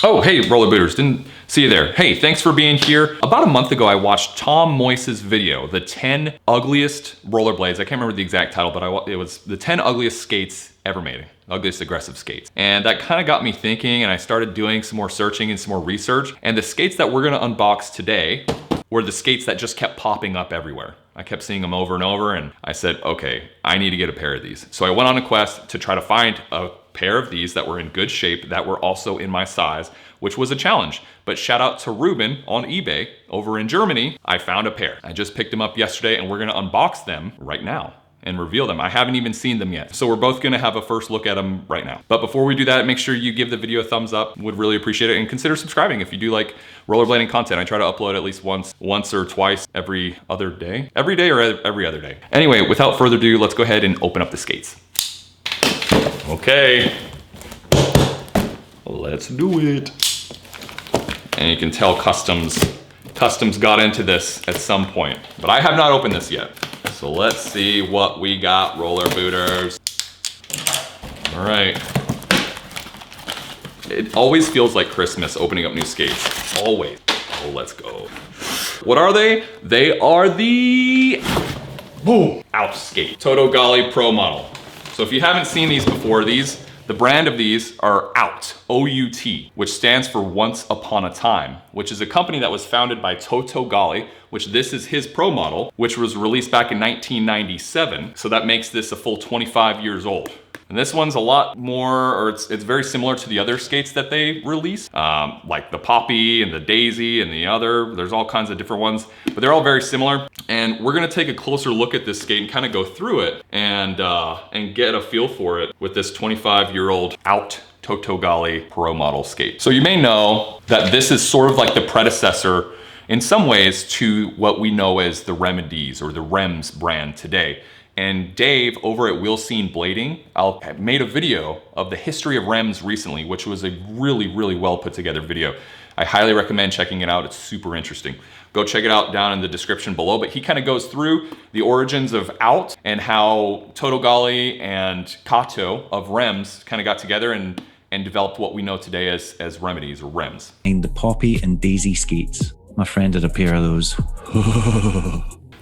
Oh, hey, roller booters, didn't see you there. Hey, thanks for being here. About a month ago, I watched Tom Moise's video, the 10 ugliest rollerblades. I can't remember the exact title, but it was the 10 ugliest skates ever made, ugliest aggressive skates. And that kind of got me thinking, and I started doing some more searching and some more research. And the skates that we're gonna unbox today were the skates that just kept popping up everywhere. I kept seeing them over and over, and I said, okay, I need to get a pair of these. So I went on a quest to try to find a pair of these that were in good shape, that were also in my size, which was a challenge. But shout out to Ruben on eBay over in Germany. I found a pair. I just picked them up yesterday, and we're gonna unbox them right now and reveal them. I haven't even seen them yet. So we're both gonna have a first look at them right now. But before we do that, make sure you give the video a thumbs up. Would really appreciate it. And consider subscribing if you do like rollerblading content. I try to upload at least once or twice every other day. Every day or every other day. Anyway, without further ado, let's go ahead and open up the skates. Okay, let's do it. And you can tell Customs got into this at some point, but I have not opened this yet. So let's see what we got, roller booters. All right. It always feels like Christmas opening up new skates, always. Oh, let's go. What are they? They are the, boom, Out skate. Toto Gali Pro model. So if you haven't seen these before, the brand of these are Out, O-U-T, which stands for Once Upon a Time, which is a company that was founded by Toto Gali, which this is his pro model, which was released back in 1997. So that makes this a full 25 years old. And this one's a lot more, or it's very similar to the other skates that they release, like the Poppy and the Daisy and the other. There's all kinds of different ones, but they're all very similar. And we're gonna take a closer look at this skate and kind of go through it and get a feel for it with this 25-year-old Out Toto Gali Pro model skate. So you may know that this is sort of like the predecessor in some ways to what we know as the Remedies or the Rems brand today. And Dave over at Wheel Scene Blading made a video of the history of Rems recently, which was a really, really well put together video. I highly recommend checking it out. It's super interesting. Go check it out down in the description below. But he kind of goes through the origins of Out and how Toto Gali and Kato of Rems kind of got together and developed what we know today as Remedies or Rems. And the Poppy and Daisy skates. My friend had a pair of those.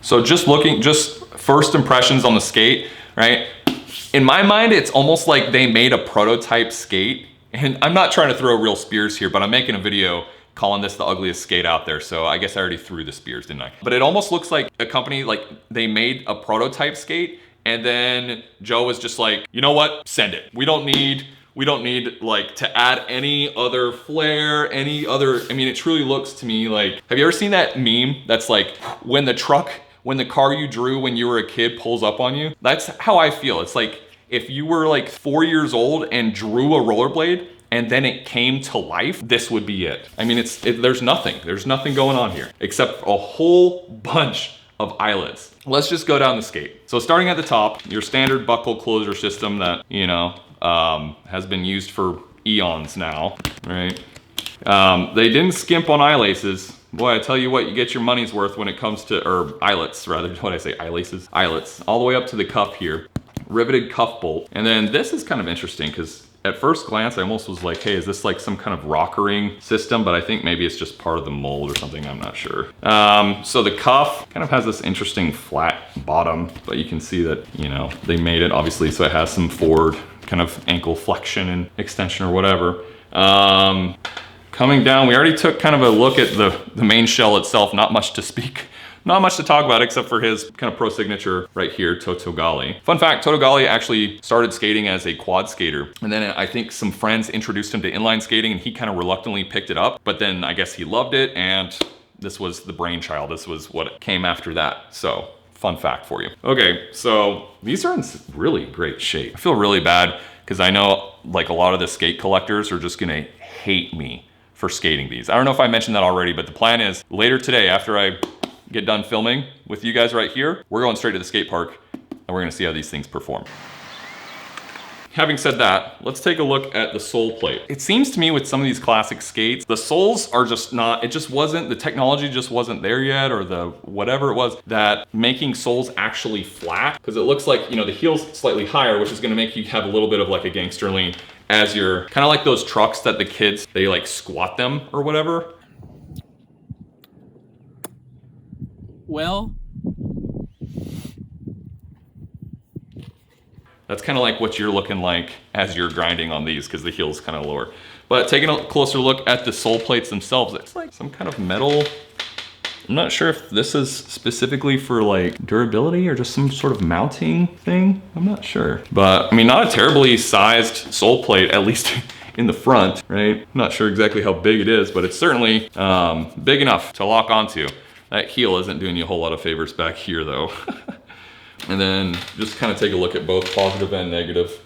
So just first impressions on the skate, right? In my mind, it's almost like they made a prototype skate. And I'm not trying to throw real spears here, but I'm making a video calling this the ugliest skate out there. So I guess I already threw the spears, didn't I? But it almost looks like a company, like they made a prototype skate and then Joe was just like, you know what, send it. We don't need like to add any other flair, I mean, it truly looks to me like, have you ever seen that meme that's like when the car you drew when you were a kid pulls up on you? That's how I feel. It's like if you were like 4 years old and drew a rollerblade and then it came to life, this would be it. I mean, there's nothing going on here except a whole bunch of eyelets. Let's just go down the skate. So starting at the top, your standard buckle closure system that, you know, has been used for eons now, right? They didn't skimp on eye laces. Boy, I tell you what, you get your money's worth when it comes to, or eyelets rather, what did I say, eye laces? Eyelets, all the way up to the cuff here. Riveted cuff bolt. And then this is kind of interesting because at first glance, I almost was like, hey, is this like some kind of rockering system? But I think maybe it's just part of the mold or something, I'm not sure. So the cuff kind of has this interesting flat bottom, but you can see that, you know, they made it obviously so it has some forward kind of ankle flexion and extension or whatever. Coming down, we already took kind of a look at the main shell itself, not much to talk about except for his kind of pro signature right here, Toto Gali. Fun fact, Toto Gali actually started skating as a quad skater. And then I think some friends introduced him to inline skating and he kind of reluctantly picked it up. But then I guess he loved it and this was the brainchild. This was what came after that. So fun fact for you. Okay, so these are in really great shape. I feel really bad because I know like a lot of the skate collectors are just gonna hate me for skating these. I don't know if I mentioned that already, but the plan is later today after I get done filming with you guys right here, we're going straight to the skate park and we're gonna see how these things perform. Having said that, let's take a look at the sole plate. It seems to me with some of these classic skates, the soles are just not, the technology just wasn't there yet, or the whatever it was, that making soles actually flat, because it looks like, you know, the heel's slightly higher, which is gonna make you have a little bit of like a gangster lean. as you're kind of like those trucks that the kids, they like squat them or whatever. Well, that's kind of like what you're looking like as you're grinding on these, because the heel's kind of lower. But taking a closer look at the sole plates themselves, it's like some kind of metal. I'm not sure if this is specifically for like durability or just some sort of mounting thing. I'm not sure. But I mean, not a terribly sized sole plate, at least in the front, right? I'm not sure exactly how big it is, but it's certainly big enough to lock onto. That heel isn't doing you a whole lot of favors back here though. And then just kind of take a look at both positive and negative.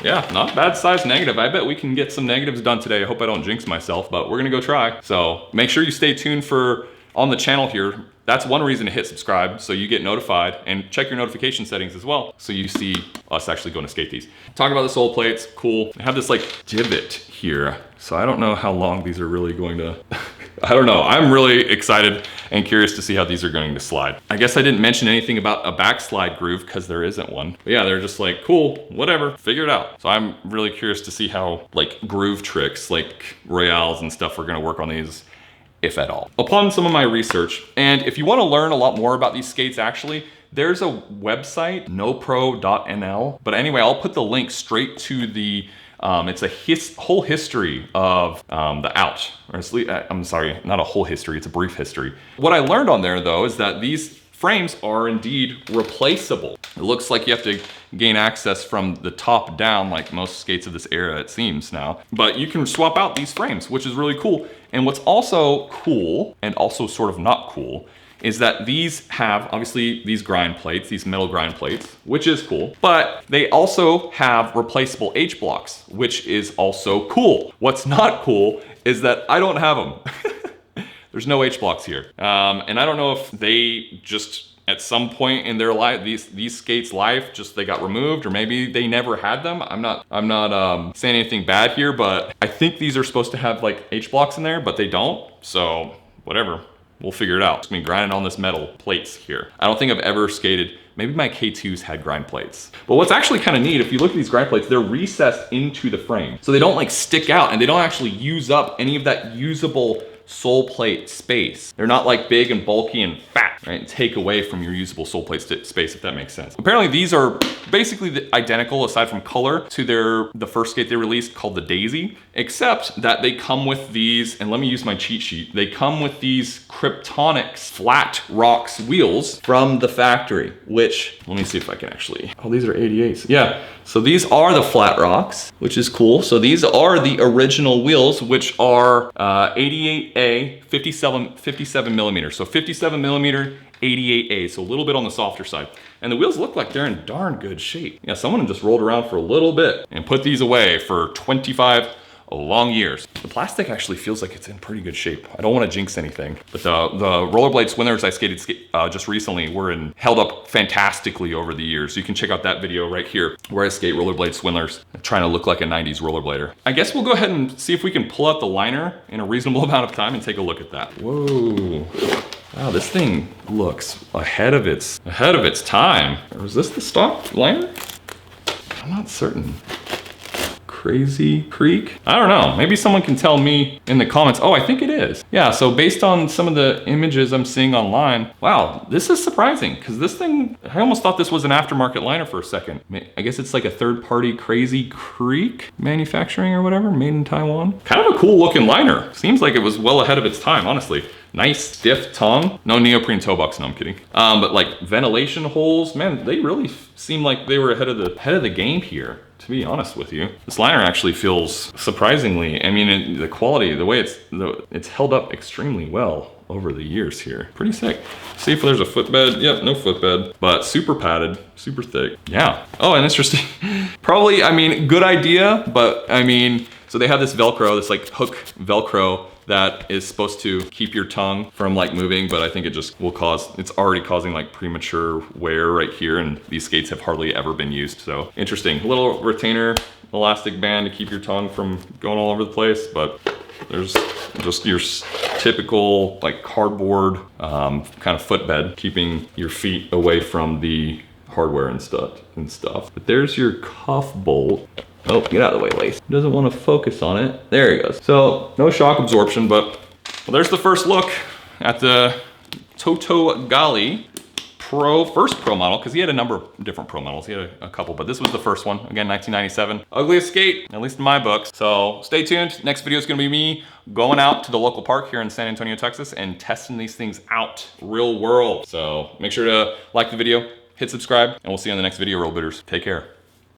Yeah, not bad size negative. I bet we can get some negatives done today. I hope I don't jinx myself, but we're gonna go try. So make sure you stay tuned for on the channel here. That's one reason to hit subscribe, so you get notified, and check your notification settings as well, so you see us actually going to skate these. Talk about the sole plates, cool. I have this like divot here, so I don't know how long these are really going to, I don't know. I'm really excited and curious to see how these are going to slide. I guess I didn't mention anything about a backslide groove because there isn't one. But yeah, they're just like, cool, whatever, figure it out. So I'm really curious to see how like groove tricks, like royales and stuff are gonna work on these, if at all. Upon some of my research, and if you wanna learn a lot more about these skates actually, there's a website, nopro.nl. But anyway, I'll put the link straight to the, it's a whole history of the out. Or I'm sorry, not a whole history, it's a brief history. What I learned on there though is that these frames are indeed replaceable. It looks like you have to gain access from the top down, like most skates of this era, it seems now. But you can swap out these frames, which is really cool. And what's also cool, and also sort of not cool, is that these have, obviously, these grind plates, these metal grind plates, which is cool, but they also have replaceable H-blocks, which is also cool. What's not cool is that I don't have them. There's no H-blocks here. And I don't know if they just, at some point in their life, these skates' life, just they got removed, or maybe they never had them. I'm not saying anything bad here, but I think these are supposed to have like H-blocks in there, but they don't, so whatever. We'll figure it out. Just been grinding on this metal plates here. I don't think I've ever skated, maybe my K2s had grind plates. But what's actually kind of neat, if you look at these grind plates, they're recessed into the frame. So they don't like stick out and they don't actually use up any of that usable sole plate space. They're not like big and bulky and fat, right? And take away from your usable sole plate space, if that makes sense. Apparently these are basically identical aside from color to the first skate they released called the Daisy, except that they come with these, and let me use my cheat sheet. They come with these Kryptonics Flat Rocks wheels from the factory, which, let me see if I can actually, oh, these are 88s. Yeah, so these are the Flat Rocks, which is cool. So these are the original wheels, which are 88A, 57 millimeters. So 57 millimeter, 88A, so a little bit on the softer side. And the wheels look like they're in darn good shape. Yeah, someone just rolled around for a little bit and put these away for 25 long years. The plastic actually feels like it's in pretty good shape. I don't want to jinx anything, but the rollerblade Swindlers I skated just recently were held up fantastically over the years. So you can check out that video right here where I skate rollerblade Swindlers, trying to look like a 90s rollerblader. I guess we'll go ahead and see if we can pull out the liner in a reasonable amount of time and take a look at that. Whoa. Wow, this thing looks ahead of its time. Or is this the stock liner? I'm not certain. Crazy Creek? I don't know. Maybe someone can tell me in the comments. Oh, I think it is. Yeah, so based on some of the images I'm seeing online, wow, this is surprising because this thing, I almost thought this was an aftermarket liner for a second. I guess it's like a third-party Crazy Creek manufacturing or whatever, made in Taiwan. Kind of a cool looking liner. Seems like it was well ahead of its time, honestly. Nice stiff tongue. No neoprene toe box, no, I'm kidding. But like ventilation holes, man, they really seem like they were ahead of the game here, to be honest with you. This liner actually feels surprisingly, I mean, the quality, the way it's held up extremely well over the years here. Pretty sick. See if there's a footbed. Yep, no footbed, but super padded, super thick. Yeah. Oh, and interesting. Probably, I mean, good idea, but I mean, so they have this Velcro, this like hook Velcro that is supposed to keep your tongue from like moving, but I think it just will it's already causing like premature wear right here, and these skates have hardly ever been used. So interesting. Little retainer elastic band to keep your tongue from going all over the place, but there's just your typical like cardboard kind of footbed, keeping your feet away from the hardware and stuff. But there's your cuff bolt. Oh, get out of the way, Lace. He doesn't want to focus on it. There he goes. So no shock absorption, but well, there's the first look at the Toto Gali first pro model, because he had a number of different pro models. He had a couple, but this was the first one. Again, 1997. Ugliest skate, at least in my books. So stay tuned. Next video is gonna be me going out to the local park here in San Antonio, Texas, and testing these things out, real world. So make sure to like the video, hit subscribe, and we'll see you on the next video, Roll Bitters. Take care.